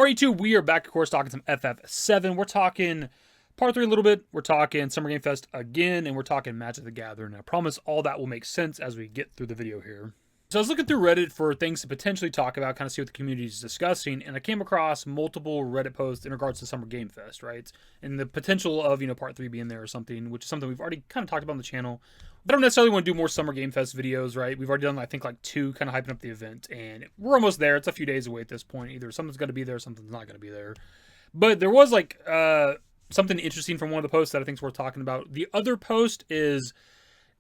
RE2, we are back, of course, talking some FF7. We're talking Part 3 a little bit. We're talking Summer Game Fest again, and we're talking Magic the Gathering. I promise all that will make sense as we get through the video here. So I was looking through Reddit for things to potentially talk about, kind of see what the community is discussing, and I came across multiple Reddit posts in regards to Summer Game Fest, right? And the potential of, Part 3 being there or something, which is something we've already kind of talked about on the channel. I don't necessarily want to do more Summer Game Fest videos, right? We've already done, I think, like 2 kind of hyping up the event, and we're almost there. It's a few days away at this point. Either something's going to be there or something's not going to be there. But there was, something interesting from one of the posts that I think is worth talking about. The other post is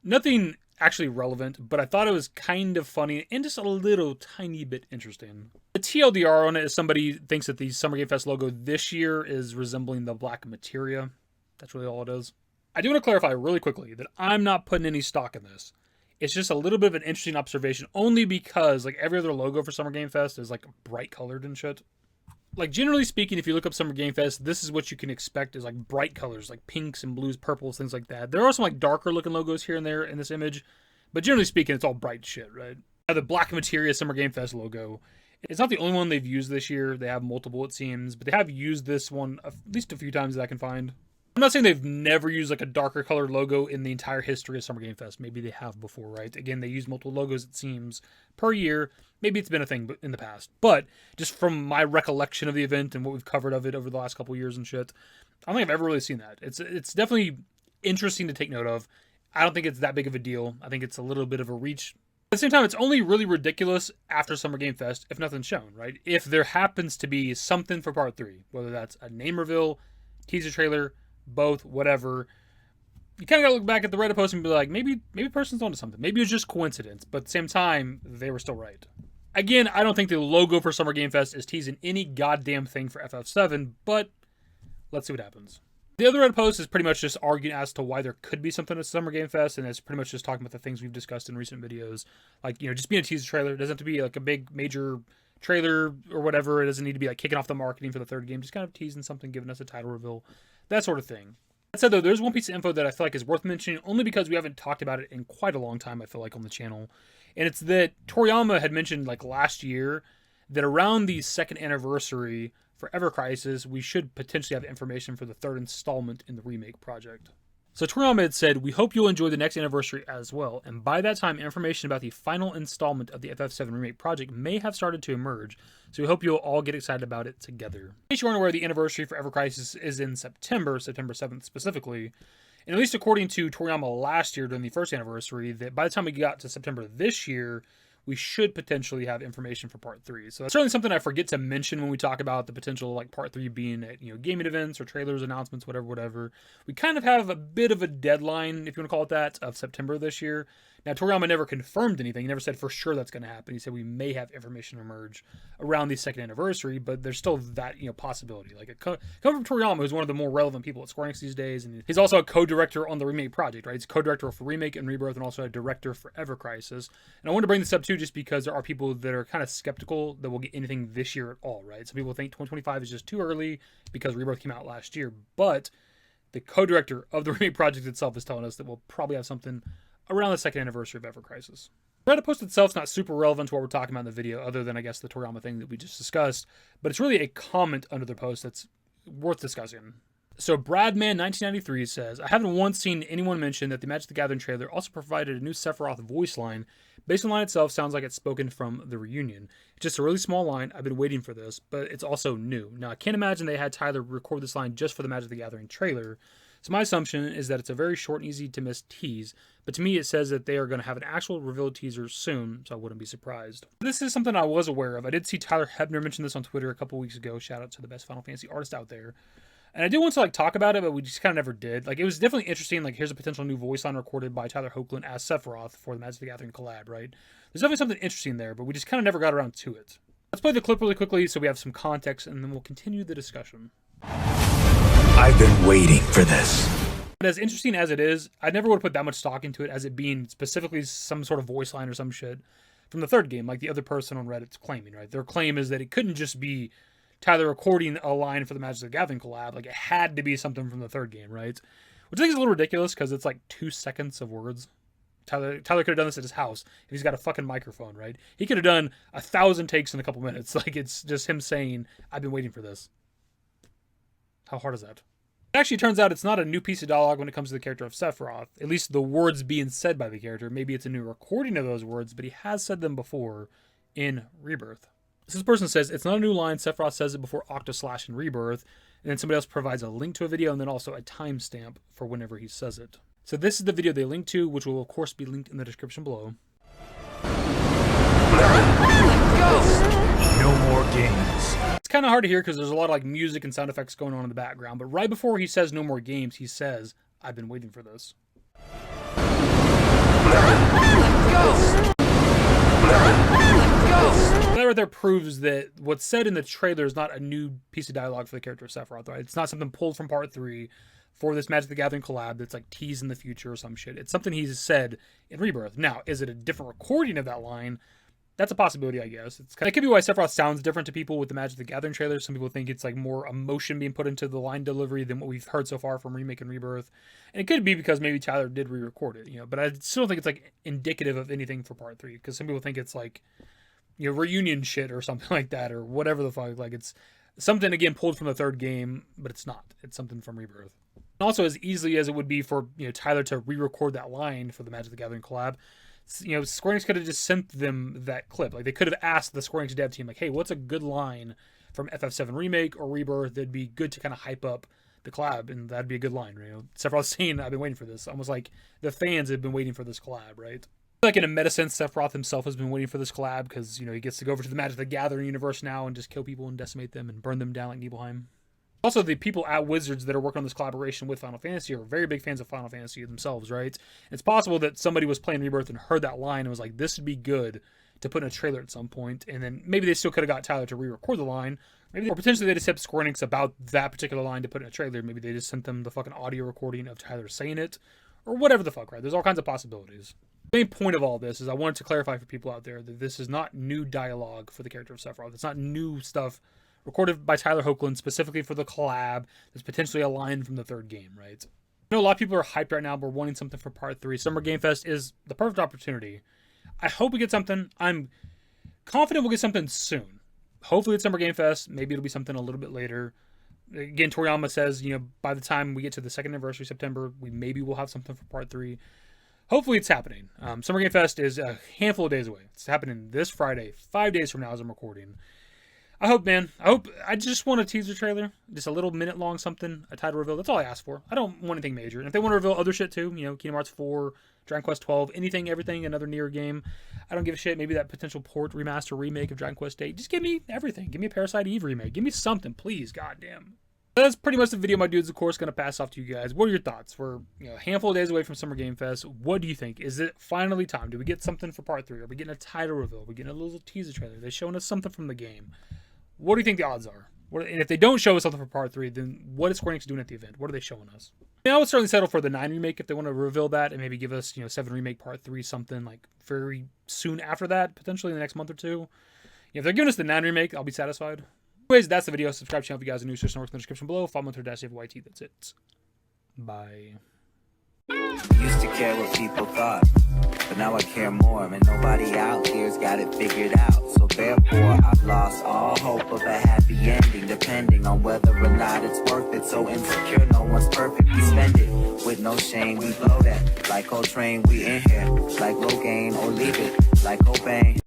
nothing actually relevant, but I thought it was kind of funny and just a little tiny bit interesting. The TLDR on it is somebody thinks that the Summer Game Fest logo this year is resembling the black materia. That's really all it is. I do want to clarify really quickly that I'm not putting any stock in this. It's just a little bit of an interesting observation, only because like every other logo for Summer Game Fest is like bright colored and shit. Like generally speaking, if you look up Summer Game Fest, this is what you can expect is like bright colors, like pinks and blues, purples, things like that. There are some like darker looking logos here and there in this image, but generally speaking, it's all bright shit, right? Now, the Black Materia Summer Game Fest logo, it's not the only one they've used this year. They have multiple, it seems, but they have used this one at least a few times that I can find. I'm not saying they've never used like a darker colored logo in the entire history of Summer Game Fest. Maybe they have before, right? Again, they use multiple logos, it seems, per year. Maybe it's been a thing in the past. But just from my recollection of the event and what we've covered of it over the last couple of years and shit, I don't think I've ever really seen that. It's definitely interesting to take note of. I don't think it's that big of a deal. I think it's a little bit of a reach. At the same time, it's only really ridiculous after Summer Game Fest if nothing's shown, right? If there happens to be something for Part 3, whether that's a name reveal, teaser trailer, both, whatever, you kind of gotta look back at the Reddit post and be like, maybe person's onto something. Maybe it's just coincidence, but at the same time, they were still right. Again, I don't think the logo for Summer Game Fest is teasing any goddamn thing for FF7, but let's see what happens. The other Reddit post is pretty much just arguing as to why there could be something at Summer Game Fest, and it's pretty much just talking about the things we've discussed in recent videos. Like, just being a teaser trailer. It doesn't have to be like a big, major trailer or whatever. It doesn't need to be like kicking off the marketing for the third game. Just kind of teasing something, giving us a title reveal, that sort of thing. That said, though, there's one piece of info that I feel like is worth mentioning, only because we haven't talked about it in quite a long time, I feel like, on the channel. And it's that Toriyama had mentioned, like, last year, that around the second anniversary for Ever Crisis, we should potentially have information for the third installment in the Remake project. So Toriyama had said, we hope you'll enjoy the next anniversary as well, and by that time, information about the final installment of the FF7 Remake project may have started to emerge, so we hope you'll all get excited about it together. In case you aren't aware, the anniversary for Ever Crisis is in September 7th specifically, and at least according to Toriyama last year during the first anniversary, that by the time we got to September this year, we should potentially have information for Part 3. So that's certainly something I forget to mention when we talk about the potential, like, Part 3 being at, gaming events or trailers, announcements, whatever. We kind of have a bit of a deadline, if you want to call it that, of September this year. Now, Toriyama never confirmed anything. He never said for sure that's going to happen. He said we may have information emerge around the second anniversary, but there's still that, possibility. Like, coming from Toriyama, who's one of the more relevant people at Square Enix these days, and he's also a co-director on the Remake project, right? He's co-director for Remake and Rebirth, and also a director for Ever Crisis. And I wanted to bring this up, too, just because there are people that are kind of skeptical that we'll get anything this year at all, right? Some people think 2025 is just too early because Rebirth came out last year, but the co-director of the Remake project itself is telling us that we'll probably have something around the second anniversary of Ever Crisis. The Reddit post itself is not super relevant to what we're talking about in the video, other than, I guess, the Toriyama thing that we just discussed, but it's really a comment under the post that's worth discussing. So Bradman1993 says, I haven't once seen anyone mention that the Magic the Gathering trailer also provided a new Sephiroth voice line. Based on the line itself, sounds like it's spoken from the reunion. It's just a really small line. I've been waiting for this, but it's also new. Now, I can't imagine they had Tyler record this line just for the Magic the Gathering trailer. So my assumption is that it's a very short and easy to miss tease, but to me it says that they are going to have an actual reveal teaser soon, so I wouldn't be surprised. This is something I was aware of. I did see Tylor Hepnor mention this on Twitter a couple weeks ago. Shout out to the best Final Fantasy artist out there. And I did want to talk about it, but we just kind of never did. It was definitely interesting. Here's a potential new voice line recorded by Tyler Hoechlin as Sephiroth for the Magic the Gathering collab, right? There's definitely something interesting there, but we just kind of never got around to it. Let's play the clip really quickly so we have some context, and then we'll continue the discussion. I've been waiting for this. But as interesting as it is, I never would have put that much stock into it as it being specifically some sort of voice line or some shit from the third game, like the other person on Reddit's claiming, right? Their claim is that it couldn't just be Tyler recording a line for the Magic the Gathering collab. It had to be something from the third game, right? Which I think is a little ridiculous because it's 2 seconds of words. Tyler could have done this at his house if he's got a fucking microphone, right? He could have done 1,000 takes in a couple minutes. Like, it's just him saying, I've been waiting for this. How hard is that? It actually turns out it's not a new piece of dialogue when it comes to the character of Sephiroth. At least the words being said by the character. Maybe it's a new recording of those words, but he has said them before in Rebirth. So this person says, it's not a new line. Sephiroth says it before Octoslash in Rebirth. And then somebody else provides a link to a video and then also a timestamp for whenever he says it. So this is the video they link to, which will of course be linked in the description below. No more games. It's kind of hard to hear because there's a lot of like music and sound effects going on in the background, but right before he says no more games, he says, I've been waiting for this. That right there proves that what's said in the trailer is not a new piece of dialogue for the character of Sephiroth, right? It's not something pulled from part 3 for this Magic the Gathering collab that's like Tease in the future or some shit. It's something he's said in Rebirth. Now, is it a different recording of that line? That's a possibility, I guess. It could be why Sephiroth sounds different to people with the Magic the Gathering trailer. Some people think it's like more emotion being put into the line delivery than what we've heard so far from Remake and Rebirth. And it could be because maybe Tyler did re-record it, you know. But I still don't think it's like indicative of anything for part 3 because some people think it's like, you know, reunion shit or something like that or whatever the fuck. Like it's something again pulled from the 3rd game, but it's not. It's something from Rebirth. And also, as easily as it would be for, you know, Tyler to re-record that line for the Magic the Gathering collab, you know, Square Enix could have just sent them that clip. Like, they could have asked the Square Enix dev team, like, hey, what's a good line from FF7 Remake or Rebirth that'd be good to kind of hype up the collab? And that'd be a good line, you know? Sephiroth's saying, I've been waiting for this. Almost like the fans have been waiting for this collab, right? Like, in a meta sense, Sephiroth himself has been waiting for this collab because, you know, he gets to go over to the Magic the Gathering universe now and just kill people and decimate them and burn them down like Nibelheim. Also, the people at Wizards that are working on this collaboration with Final Fantasy are very big fans of Final Fantasy themselves, right? It's possible that somebody was playing Rebirth and heard that line and was like, this would be good to put in a trailer at some point. And then maybe they still could have got Tyler to re-record the line. Or potentially they just hit Square Enix about that particular line to put in a trailer. Maybe they just sent them the fucking audio recording of Tyler saying it. Or whatever the fuck, right? There's all kinds of possibilities. The main point of all this is I wanted to clarify for people out there that this is not new dialogue for the character of Sephiroth. It's not new stuff recorded by Tyler Hoechlin specifically for the collab that's potentially a line from the 3rd game, right? I know a lot of people are hyped right now. We're wanting something for part 3. Summer Game Fest is the perfect opportunity. I hope we get something. I'm confident we'll get something soon. Hopefully it's Summer Game Fest. Maybe it'll be something a little bit later. Again, Toriyama says, you know, by the time we get to the 2nd anniversary, September, maybe we'll have something for part 3. Hopefully it's happening. Summer Game Fest is a handful of days away. It's happening this Friday, 5 days from now as I'm recording. I hope, man. I just want a teaser trailer. Just a little minute-long something, a title reveal. That's all I ask for. I don't want anything major. And if they want to reveal other shit too, you know, Kingdom Hearts 4, Dragon Quest 12, anything, everything, another Nier game, I don't give a shit. Maybe that potential port, remaster, remake of Dragon Quest 8. Just give me everything. Give me a Parasite Eve remake. Give me something, please. Goddamn. That's pretty much the video, my dudes. Of course, going to pass off to you guys. What are your thoughts? We're, you know, a handful of days away from Summer Game Fest. What do you think? Is it finally time? Do we get something for part 3? Are we getting a title reveal? Are we getting a little teaser trailer? Are they showing us something from the game? What do you think the odds are? And if they don't show us something for part 3, then what is Square Enix doing at the event? What are they showing us? I would certainly settle for the 9 remake if they want to reveal that and maybe give us, you know, 7 remake part 3, something like very soon after that, potentially in the next month or 2. If they're giving us the 9 remake, I'll be satisfied. Anyways, that's the video. Subscribe to the channel if you guys are new. Search the works in the description below. Follow me on Twitter, @YT. That's it. Bye. Used to care what people thought, but now I care more, and nobody out here's got it figured out. So therefore, I've lost all hope of a happy ending, depending on whether or not it's worth it. So insecure, no one's perfect. We spend it with no shame. We blow that like Coltrane. We in here like Logain or leave it like Cobain.